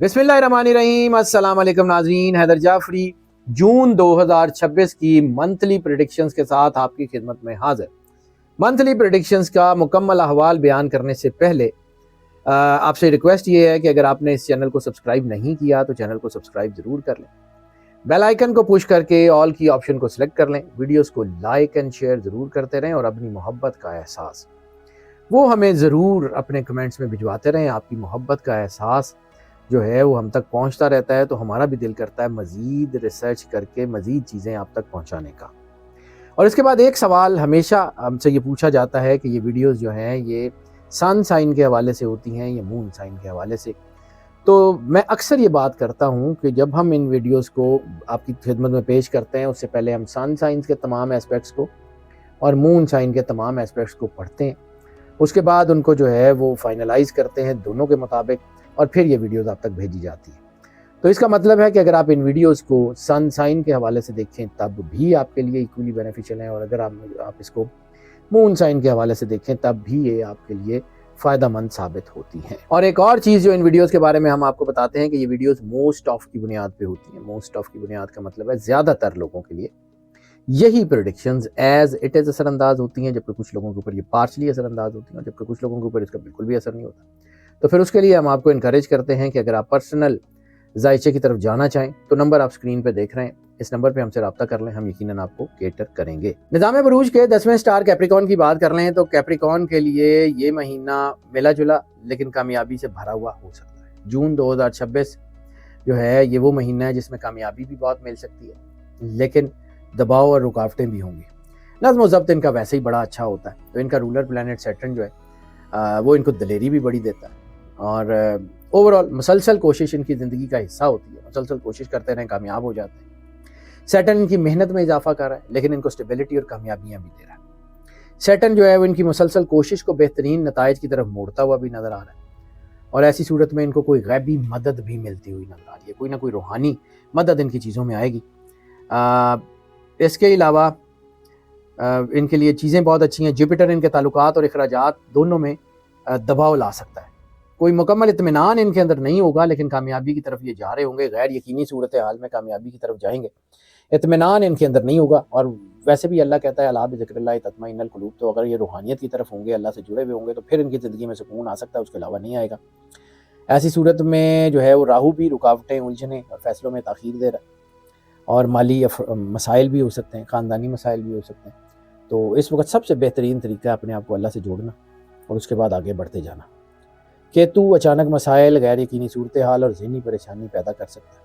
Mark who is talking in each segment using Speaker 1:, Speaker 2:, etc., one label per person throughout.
Speaker 1: बिस्मिल्लाहिर्रहमानिर्रहीम। अस्सलाम वालेकुम नाज़रीन, हैदर जाफरी जून 2026 की मंथली प्रेडिक्शंस के साथ आपकी खिदमत में हाजिर। मंथली प्रेडिक्शंस का मुकम्मल अहवाल बयान करने से पहले आपसे रिक्वेस्ट ये है कि अगर आपने इस चैनल को सब्सक्राइब नहीं किया तो चैनल को सब्सक्राइब ज़रूर कर लें, बेल आइकन को पुश करके ऑल की ऑप्शन को सिलेक्ट कर लें, वीडियोस को लाइक एंड शेयर ज़रूर करते रहें और अपनी मोहब्बत का एहसास वो हमें ज़रूर अपने कमेंट्स में भिजवाते रहें। आपकी मोहब्बत का एहसास जो है वो हम तक पहुंचता रहता है तो हमारा भी दिल करता है मज़ीद रिसर्च करके मज़ीद चीज़ें आप तक पहुंचाने का। और इसके बाद एक सवाल हमेशा हमसे ये पूछा जाता है कि ये वीडियोस जो हैं ये सन साइन के हवाले से होती हैं या मून साइन के हवाले से। तो मैं अक्सर ये बात करता हूँ कि जब हम इन वीडियोस को आपकी खिदमत में पेश करते हैं उससे पहले हम सन साइंस के तमाम एस्पेक्ट्स को और मून साइन के तमाम एस्पेक्ट्स को पढ़ते हैं, उसके बाद उनको जो है वो फाइनलाइज करते हैं दोनों के मुताबिक और फिर ये वीडियोस आप तक भेजी जाती है। तो इसका मतलब है कि अगर आप इन वीडियोस को सन साइन के हवाले से देखें तब भी आपके लिए इक्वली बेनिफिशियल है, और अगर आप इसको मून साइन के हवाले से देखें तब भी ये आपके लिए फ़ायदेमंद साबित होती हैं। और एक और चीज़ जो इन वीडियोस के बारे में हम आपको बताते हैं कि ये वीडियोस मोस्ट ऑफ की बुनियाद पे होती हैं। मोस्ट ऑफ की बुनियाद का मतलब है ज़्यादातर लोगों के लिए यही प्रेडिक्शंस एज इट इज़ असरअंदाज होती हैं, जबकि कुछ लोगों के ऊपर ये पार्शली असरअंदाज होती हैं, जबकि कुछ लोगों के ऊपर इसका बिल्कुल भी असर नहीं होता। तो फिर उसके लिए हम आपको इनकरेज करते हैं कि अगर आप पर्सनल जायचे की तरफ जाना चाहें तो नंबर आप स्क्रीन पे देख रहे हैं, इस नंबर पे हमसे रब्ता कर लें, हम यकीनन आपको केटर करेंगे। निज़ाम बरूज के 10वें स्टार कैप्रिकॉर्न की बात कर लें तो कैप्रिकॉर्न के लिए ये महीना मिला जुला लेकिन कामयाबी से भरा हुआ हो सकता है। जून 2026 जो है ये वो महीना है जिसमें कामयाबी भी बहुत मिल सकती है लेकिन दबाव और रुकावटें भी होंगी। नज़्म व ज़ब्त इनका वैसे ही बड़ा अच्छा होता है, तो इनका रूलर प्लैनेट सैटर्न जो है वो इनको दलेरी भी बड़ी देता है और ओवरऑल मुसलसल कोशिश इनकी ज़िंदगी का हिस्सा होती है। मुसलसल कोशिश करते रहें, कामयाब हो जाते हैं। सैटर्न इनकी मेहनत में इजाफा कर रहा है लेकिन इनको स्टेबिलिटी और कामयाबियाँ भी दे रहा है। सैटर्न जो है वो इनकी मुसलसल कोशिश को बेहतरीन नताइज की तरफ मोड़ता हुआ भी नज़र आ रहा है और ऐसी सूरत में इनको कोई गैबी मदद भी मिलती हुई नज़र आ रही है। कोई ना कोई रूहानी मदद इनकी चीज़ों में आएगी। इसके अलावा इनके लिए चीज़ें बहुत अच्छी हैं। जुपिटर इनके ताल्लुकात और अखराजात दोनों में दबाव ला सकता है। कोई मुकम्मल इत्मीनान इनके अंदर नहीं होगा लेकिन कामयाबी की तरफ ये जा रहे होंगे, गैर यकीनी सूरत हाल में कामयाबी की तरफ जाएंगे। इत्मीनान इनके अंदर नहीं होगा और वैसे भी अल्लाह कहता है अला बिज़िक्रिल्लाहि तत्मइन्नुल क़ुलूब, तो अगर ये रूहानियत की तरफ होंगे, अल्लाह से जुड़े हुए होंगे तो फिर इनकी ज़िंदगी में सुकून आ सकता है, उसके अलावा नहीं आएगा। ऐसी सूरत में जो है वो राहु भी रुकावटें, उलझने और फैसलों में ताख़ीर दे रहा है और माली मसाइल भी हो सकते हैं, ख़ानदानी मसाइल भी हो सकते हैं। तो इस वक्त सबसे बेहतरीन तरीका है अपने आप को अल्लाह से जोड़ना और उसके बाद आगे बढ़ते जाना। केतु अचानक मसाइल, गैर यकीनी सूरत हाल और ज़हनी परेशानी पैदा कर सकता है।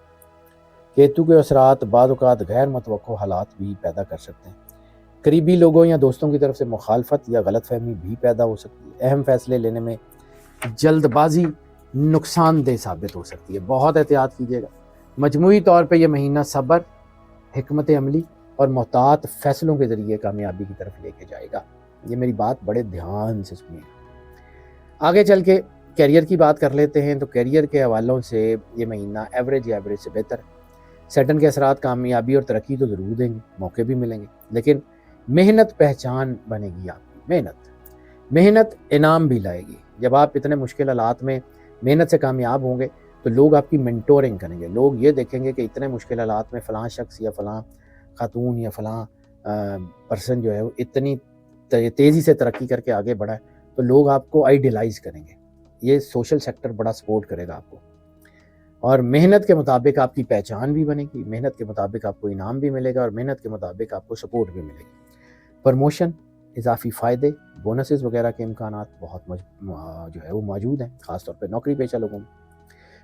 Speaker 1: केतु के असरात बाद औक़ात गैर मुतवक्को हालात भी पैदा कर सकते हैं। करीबी लोगों या दोस्तों की तरफ से मुखालफत या गलतफहमी भी पैदा हो सकती है। अहम फैसले लेने में जल्दबाजी नुकसानदेह साबित हो सकती है, बहुत एहतियात कीजिएगा। मजमूई तौर पर यह महीना सब्र, हिकमत अमली और मोहतात फ़ैसलों के ज़रिए कामयाबी की तरफ लेके जाएगा। ये मेरी बात बड़े ध्यान से सुनिएगा। आगे चल के कैरियर की बात कर लेते हैं तो कैरियर के हवालों से ये महीना एवरेज से बेहतर है। सैटर्न के असरात कामयाबी और तरक्की तो ज़रूर देंगे, मौके भी मिलेंगे, लेकिन मेहनत पहचान बनेगी आपकी। मेहनत इनाम भी लाएगी। जब आप इतने मुश्किल हालात में मेहनत से कामयाब होंगे तो लोग आपकी मेंटोरिंग करेंगे। लोग ये देखेंगे कि इतने मुश्किल हालात में फ़लाँ शख्स या फ़लाँ खातून या फ़लाँ पर्सन जो है वो इतनी तेज़ी से तरक्की करके आगे बढ़ा है, तो लोग आपको आइडियलाइज़ करेंगे। ये सोशल सेक्टर बड़ा सपोर्ट करेगा आपको और मेहनत के मुताबिक आपकी पहचान भी बनेगी, मेहनत के मुताबिक आपको इनाम भी मिलेगा और मेहनत के मुताबिक आपको सपोर्ट भी मिलेगी। प्रमोशन, इजाफी फ़ायदे, बोनसेस वगैरह के इम्कानात बहुत जो है वो मौजूद हैं, ख़ासतौर पर नौकरी पेशा लोगों में।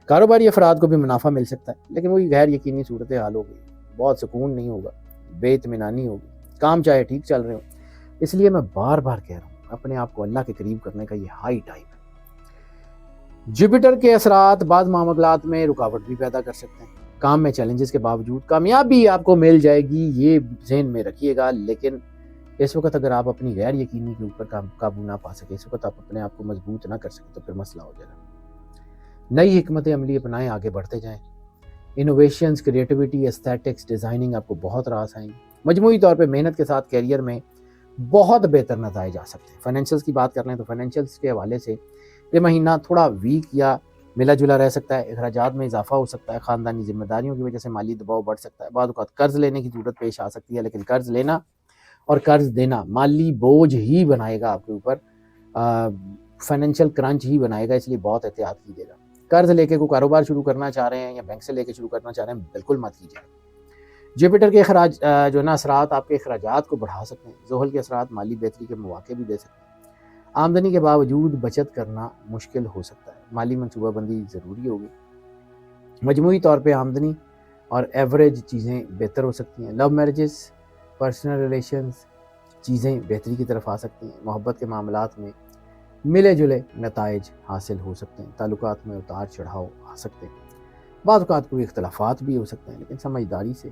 Speaker 1: कारोबारी अफराद को भी मुनाफा मिल सकता है लेकिन वही गैर यकीनी सूरत हाल होगी, बहुत सुकून नहीं होगा, बेइत्मीनानी होगी, काम चाहे ठीक चल रहे हो। इसलिए मैं बार बार कह रहा हूँ अपने आप को अल्लाह के करीब करने का ये हाई टाइम है। जुपिटर के असरात बाद मामलात में रुकावट भी पैदा कर सकते हैं। काम में चैलेंजेस के बावजूद कामयाबी आपको मिल जाएगी, ये जहन में रखिएगा। लेकिन इस वक्त अगर आप अपनी गैर यकीनी के ऊपर काबू ना पा सके, इस वक्त आप अपने आप को मजबूत ना कर सके तो फिर मसला हो जाएगा। नई हिकमत अमली अपनाएं, आगे बढ़ते जाएं। इनोवेशंस, क्रिएटिविटी, एस्थेटिक्स, डिज़ाइनिंग आपको बहुत रास आएंगे। मजमूई तौर पे मेहनत के साथ कैरियर में बहुत बेहतर नताइज आ सकते हैं। फाइनेंशियल्स की बात कर लें तो फाइनेंशियल्स के हवाले से ये महीना थोड़ा वीक या ملا جلا رہ سکتا ہے، اخراجات میں اضافہ ہو سکتا ہے، خاندانی ذمہ داریوں کی وجہ سے مالی دباؤ بڑھ سکتا ہے، بعض اوقات قرض لینے کی ضرورت پیش آ سکتی ہے، لیکن قرض لینا اور قرض دینا مالی بوجھ ہی بنائے گا آپ کے اوپر، فائنینشیل کرنچ ہی بنائے گا، اس لیے بہت احتیاط کیجیے گا۔ قرض لے کے کوئی کاروبار شروع کرنا چاہ رہے ہیں یا بینک سے لے کے شروع کرنا چاہ رہے ہیں، بالکل مت کیجیے گا۔ جوپیٹر کے جو ہے نا اثرات آپ کے اخراجات کو بڑھا سکتے ہیں، زحل کے اثرات مالی بہتری کے مواقع بھی دے سکتے ہیں، آمدنی کے باوجود بچت کرنا مشکل ہو سکتا ہے، مالی منصوبہ بندی ضروری ہوگی۔ مجموعی طور پہ آمدنی اور ایوریج چیزیں بہتر ہو سکتی ہیں، لو میرجز، پرسنل ریلیشنز چیزیں بہتری کی طرف آ سکتی ہیں، محبت کے معاملات میں ملے جلے نتائج حاصل ہو سکتے ہیں، تعلقات میں اتار چڑھاؤ آ سکتے ہیں، بعض اوقات کوئی اختلافات بھی ہو سکتے ہیں، لیکن سمجھداری سے،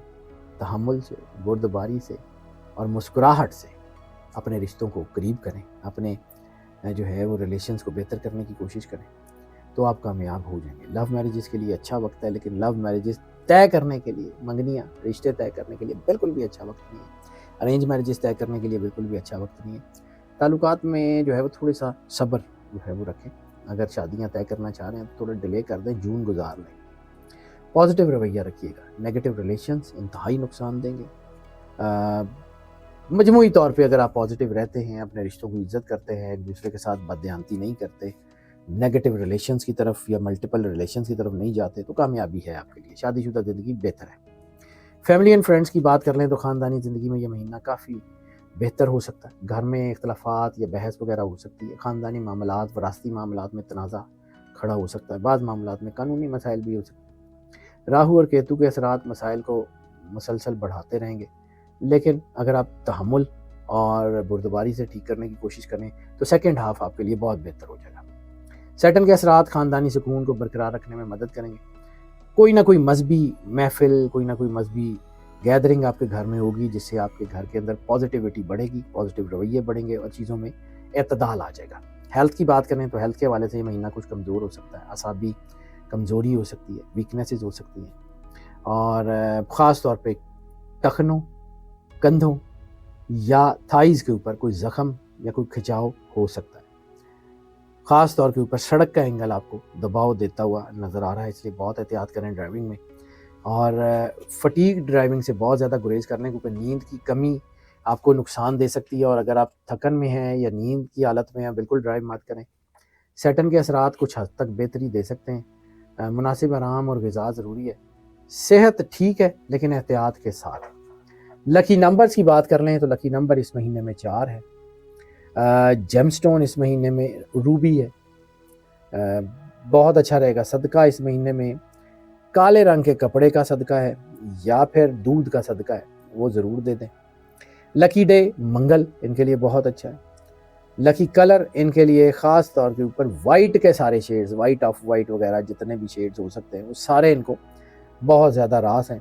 Speaker 1: تحمل سے، بردباری سے اور مسکراہٹ سے اپنے رشتوں کو قریب کریں، اپنے جو ہے وہ ریلیشنز کو بہتر کرنے کی کوشش کریں تو آپ کامیاب ہو جائیں گے۔ لو میرجز کے لیے اچھا وقت ہے، لیکن لو میرجز طے کرنے کے لیے، منگنیاں رشتے طے کرنے کے لیے بالکل بھی اچھا وقت نہیں ہے، ارینج میرجز طے کرنے کے لیے بالکل بھی اچھا وقت نہیں ہے۔ تعلقات میں جو ہے وہ تھوڑا سا صبر جو ہے وہ رکھیں، اگر شادیاں طے کرنا چاہ رہے ہیں تو تھوڑا ڈیلے کر دیں، جون گزار لیں۔ پازیٹیو رویہ رکھیے گا، نیگیٹو ریلیشنز انتہائی نقصان دیں گے۔ مجموعی طور پہ اگر آپ پازیٹیو رہتے ہیں، اپنے رشتوں کو عزت کرتے ہیں، ایک دوسرے کے ساتھ بددیانتی نہیں کرتے، نیگیٹو ریلیشنز کی طرف یا ملٹیپل ریلیشنز کی طرف نہیں جاتے، تو کامیابی ہے آپ کے لیے، شادی شدہ زندگی بہتر ہے۔ فیملی اینڈ فرینڈس کی بات کر لیں تو خاندانی زندگی میں یہ مہینہ کافی بہتر ہو سکتا ہے، گھر میں اختلافات یا بحث وغیرہ ہو سکتی ہے، خاندانی معاملات، وراثتی معاملات میں تنازع کھڑا ہو سکتا ہے، بعض معاملات میں قانونی مسائل بھی ہو سکتے ہیں۔ راہو اور کیتو کے اثرات مسائل کو مسلسل بڑھاتے رہیں گے، لیکن اگر آپ تحمل اور بردباری سے ٹھیک کرنے کی کوشش کریں تو سیکنڈ ہاف آپ کے لیے بہت بہتر ہو جائے گا۔ سیٹن کے اثرات خاندانی سکون کو برقرار رکھنے میں مدد کریں گے، کوئی نہ کوئی مذہبی محفل، کوئی نہ کوئی مذہبی گیدرنگ آپ کے گھر میں ہوگی، جس سے آپ کے گھر کے اندر پازیٹیوٹی بڑھے گی، پازیٹیو رویے بڑھیں گے اور چیزوں میں اعتدال آ جائے گا۔ ہیلتھ کی بات کریں تو ہیلتھ کے حوالے سے یہ مہینہ کچھ کمزور ہو سکتا ہے، اعصابی کمزوری ہو سکتی ہے، ویکنیسز ہو سکتی ہیں، اور خاص طور پہ ٹخنوں، کندھوں یا تھائز کے اوپر کوئی زخم یا کوئی کھچاؤ ہو سکتا ہے، خاص طور کے اوپر سڑک کا اینگل آپ کو دباؤ دیتا ہوا نظر آ رہا ہے، اس لیے بہت احتیاط کریں ڈرائیونگ میں، اور فٹیگ ڈرائیونگ سے بہت زیادہ گریز کرنے، کیونکہ نیند کی کمی آپ کو نقصان دے سکتی ہے، اور اگر آپ تھکن میں ہیں یا نیند کی حالت میں ہیں بالکل ڈرائیو مت کریں۔ سیٹن کے اثرات کچھ حد تک بہتری دے سکتے ہیں، مناسب آرام اور غذا ضروری ہے، صحت ٹھیک ہے لیکن احتیاط کے ساتھ۔ لکی نمبرز کی بات کر لیں تو لکی نمبر اس مہینے میں 4 ہے، جیم سٹون اس مہینے میں روبی ہے، بہت اچھا رہے گا۔ صدقہ اس مہینے میں کالے رنگ کے کپڑے کا صدقہ ہے یا پھر دودھ کا صدقہ ہے، وہ ضرور دے دیں۔ لکی ڈے منگل ان کے لیے بہت اچھا ہے۔ لکی کلر ان کے لیے خاص طور کے اوپر وائٹ کے سارے شیڈز، وائٹ آف وائٹ وغیرہ جتنے بھی شیڈز ہو سکتے ہیں وہ سارے ان کو بہت زیادہ راس ہیں،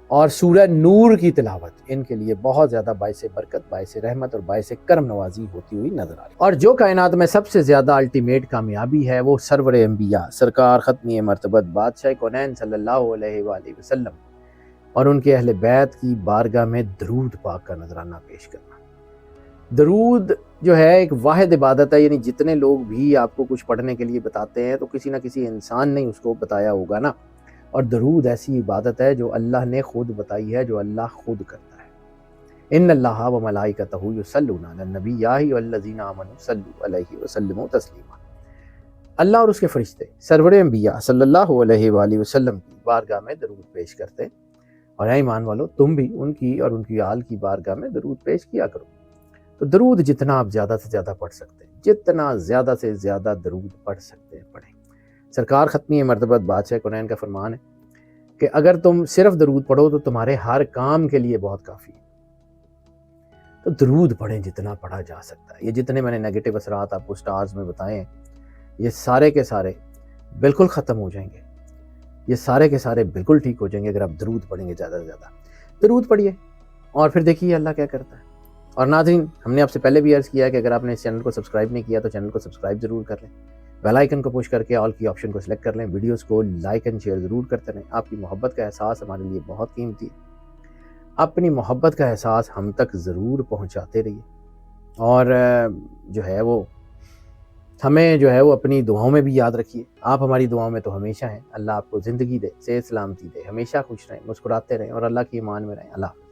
Speaker 1: اور سورہ نور کی تلاوت ان کے لیے بہت زیادہ باعث برکت، باعث رحمت اور باعث کرم نوازی ہوتی ہوئی نظر آ رہی ہے۔ اور جو کائنات میں سب سے زیادہ الٹیمیٹ کامیابی ہے وہ سرور انبیاء سرکار ختمی مرتبت بادشاہ کونین صلی اللہ علیہ وآلہ وسلم اور ان کے اہل بیت کی بارگاہ میں درود پاک کا نذرانہ پیش کرنا۔ درود جو ہے ایک واحد عبادت ہے، یعنی جتنے لوگ بھی آپ کو کچھ پڑھنے کے لیے بتاتے ہیں تو کسی نہ کسی انسان نے اس کو بتایا ہوگا نا، اور درود ایسی عبادت ہے جو اللہ نے خود بتائی ہے، جو اللہ خود کرتا ہے۔ ان اللہ و ملائکتہ یصلون علی النبی یا ایھا الذین آمنوا صلوا علیہ وسلموا تسلیما۔ اللہ اور اس کے فرشتے سرور انبیاء صلی اللہ علیہ وآلہ وسلم کی بارگاہ میں درود پیش کرتے ہیں، اور اے ایمان والو تم بھی ان کی اور ان کی آل کی بارگاہ میں درود پیش کیا کرو۔ تو درود جتنا آپ زیادہ سے زیادہ پڑھ سکتے ہیں، جتنا زیادہ سے زیادہ درود پڑھ سکتے ہیں پڑھیں۔ سرکار ختمی مرتبت بادشاہ کونین کا فرمان ہے کہ اگر تم صرف درود پڑھو تو تمہارے ہر کام کے لیے بہت کافی ہے۔ تو درود پڑھیں جتنا پڑھا جا سکتا ہے۔ یہ جتنے میں نے نیگیٹو اثرات آپ کو سٹارز میں بتائے ہیں، یہ سارے کے سارے بالکل ختم ہو جائیں گے، یہ سارے کے سارے بالکل ٹھیک ہو جائیں گے اگر آپ درود پڑھیں گے زیادہ سے زیادہ۔ درود پڑھیے اور پھر دیکھیے اللہ کیا کرتا ہے۔ اور ناظرین، ہم نے آپ سے پہلے بھی عرض کیا ہے کہ اگر آپ نے اس چینل کو سبسکرائب نہیں کیا تو چینل کو سبسکرائب ضرور کر لیں، بیل آئیکن کو پش کر کے آل کی آپشن کو سلیکٹ کر لیں، ویڈیوز کو لائک اینڈ شیئر ضرور کرتے رہیں۔ آپ کی محبت کا احساس ہمارے لیے بہت قیمتی ہے، اپنی محبت کا احساس ہم تک ضرور پہنچاتے رہیے، اور جو ہے وہ ہمیں جو ہے وہ اپنی دعاؤں میں بھی یاد رکھیے. آپ ہماری دعاؤں میں تو ہمیشہ ہیں. اللہ آپ کو زندگی دے، صحت سلامتی دے، ہمیشہ خوش رہیں، مسکراتے رہیں اور اللہ کی ایمان میں رہیں. اللہ حافظ.